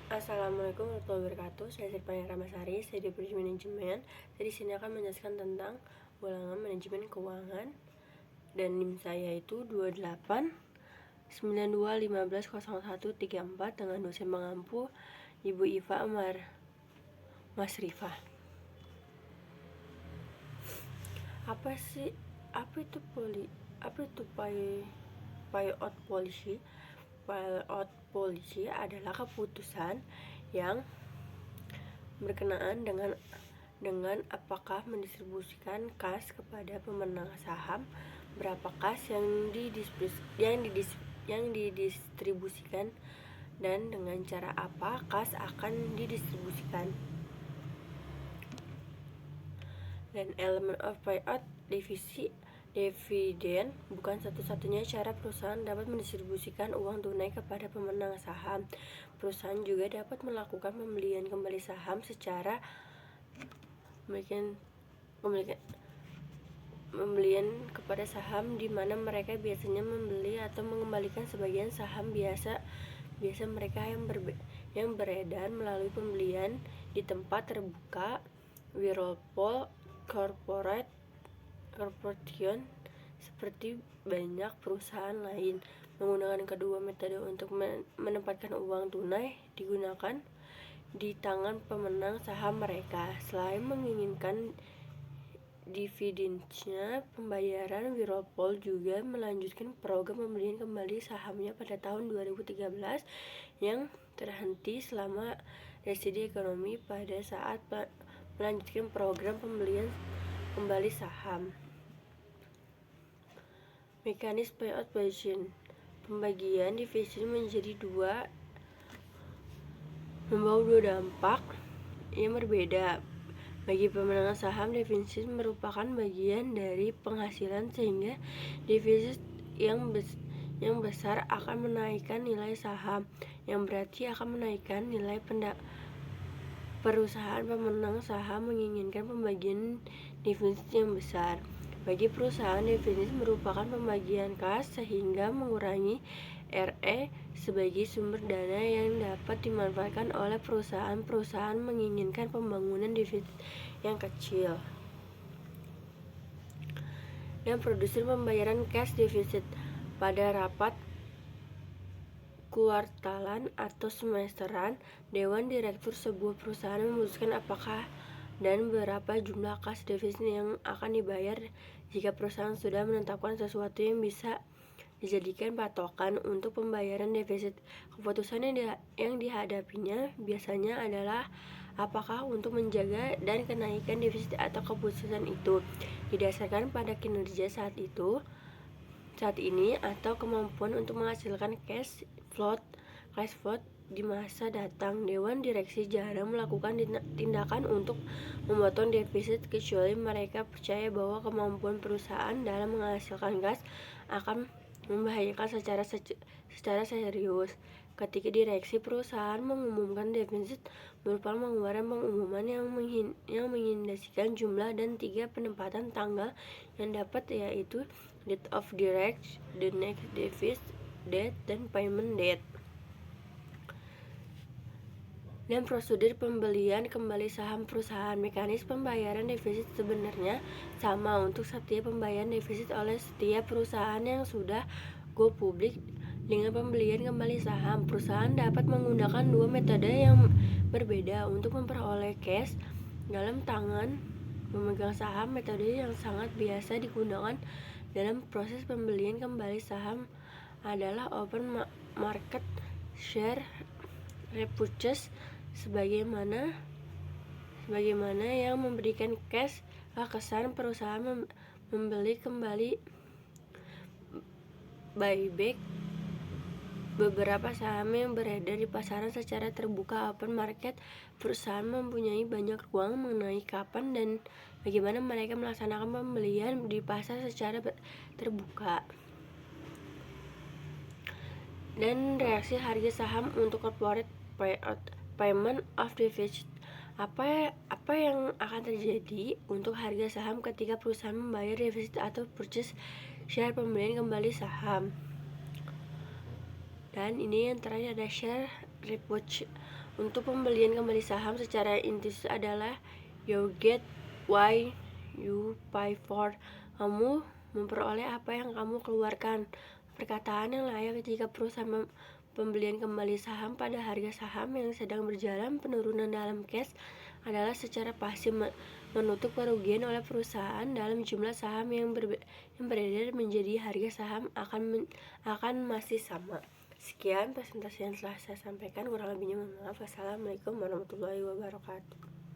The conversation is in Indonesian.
Assalamualaikum warahmatullahi wabarakatuh. Saya Sirpani Ramasari, saya di Prodi Manajemen. Saya di sini akan menjelaskan tentang ulangan manajemen keuangan, dan NIM saya itu 2892150134 dengan dosen pengampu Ibu Iva Mas Rifa. Apa itu buyout policy? Buyout policy adalah keputusan yang berkenaan dengan apakah mendistribusikan kas kepada pemenang saham, berapa kas yang didistribusikan, dan dengan cara apa kas akan didistribusikan. Dan elemen of buyout dividen bukan satu-satunya cara perusahaan dapat mendistribusikan uang tunai kepada pemenang saham. Perusahaan juga dapat melakukan pembelian kembali saham secara pembelian kepada saham, di mana mereka biasanya membeli atau mengembalikan sebagian saham biasa mereka yang beredar melalui pembelian di tempat terbuka, Whirlpool Corporation, seperti banyak perusahaan lain. Menggunakan kedua metode untuk menempatkan uang tunai digunakan di tangan pemenang saham mereka. Selain menginginkan dividennya pembayaran, Whirlpool juga melanjutkan program pembelian kembali sahamnya pada tahun 2013 yang terhenti selama resesi ekonomi pada saat melanjutkan program pembelian kembali saham. Mekanisme buyout position. Pembagian divisi menjadi membawa dua dampak yang berbeda. Bagi pemenang saham, divisi merupakan bagian dari penghasilan, sehingga divisi yang besar akan menaikkan nilai saham, yang berarti akan menaikkan nilai perusahaan. Pemenang saham menginginkan pembagian divisi yang besar. Bagi perusahaan, divisi merupakan pembagian kas, sehingga mengurangi RE sebagai sumber dana yang dapat dimanfaatkan oleh perusahaan. Perusahaan menginginkan pembangunan divisi yang kecil. Dan prosedur pembayaran cash deficit. Pada rapat kuartalan atau semesteran, Dewan Direktur sebuah perusahaan memutuskan apakah dan berapa jumlah kas defisit yang akan dibayar. Jika perusahaan sudah menetapkan sesuatu yang bisa dijadikan patokan untuk pembayaran defisit, keputusan yang dihadapinya biasanya adalah apakah untuk menjaga dan kenaikan defisit, atau keputusan itu didasarkan pada kinerja saat ini atau kemampuan untuk menghasilkan cash flow di masa datang. Dewan Direksi jarang melakukan tindakan untuk memotong defisit kecuali mereka percaya bahwa kemampuan perusahaan dalam menghasilkan kas akan membahayakan secara serius. Ketika direksi perusahaan mengumumkan defisit, merupakan pengeluaran pengumuman yang mengindikasikan jumlah dan 3 penempatan tanggal yang dapat, yaitu date of direct, the next deficit date, dan payment date. Dan prosedur pembelian kembali saham perusahaan. Mekanisme pembayaran defisit sebenarnya sama untuk setiap pembayaran defisit oleh setiap perusahaan yang sudah go public. Dengan pembelian kembali saham, perusahaan dapat menggunakan dua metode yang berbeda untuk memperoleh cash dalam tangan. Memegang saham, metode yang sangat biasa digunakan dalam proses pembelian kembali saham, adalah open market share repurchase, sebagaimana yang memberikan cash kesan perusahaan membeli kembali buyback beberapa saham yang beredar di pasaran secara terbuka. Open market, perusahaan mempunyai banyak ruang mengenai kapan dan bagaimana mereka melaksanakan pembelian di pasar secara terbuka. Dan reaksi harga saham untuk corporate payment of deficit. Apa yang akan terjadi untuk harga saham ketika perusahaan membayar defisit atau purchase share, pembelian kembali saham. Dan ini yang terakhir ada share repurchase. Untuk pembelian kembali saham secara intuitif adalah you get why you pay for. Kamu memperoleh apa yang kamu keluarkan. Perkataan yang layak jika perusahaan pembelian kembali saham pada harga saham yang sedang berjalan penurunan dalam cash adalah secara pasif menutup kerugian oleh perusahaan dalam jumlah saham yang beredar menjadi harga saham akan masih sama. Sekian presentasi yang telah saya sampaikan, kurang lebihnya mohon maaf. Wassalamualaikum warahmatullahi wabarakatuh.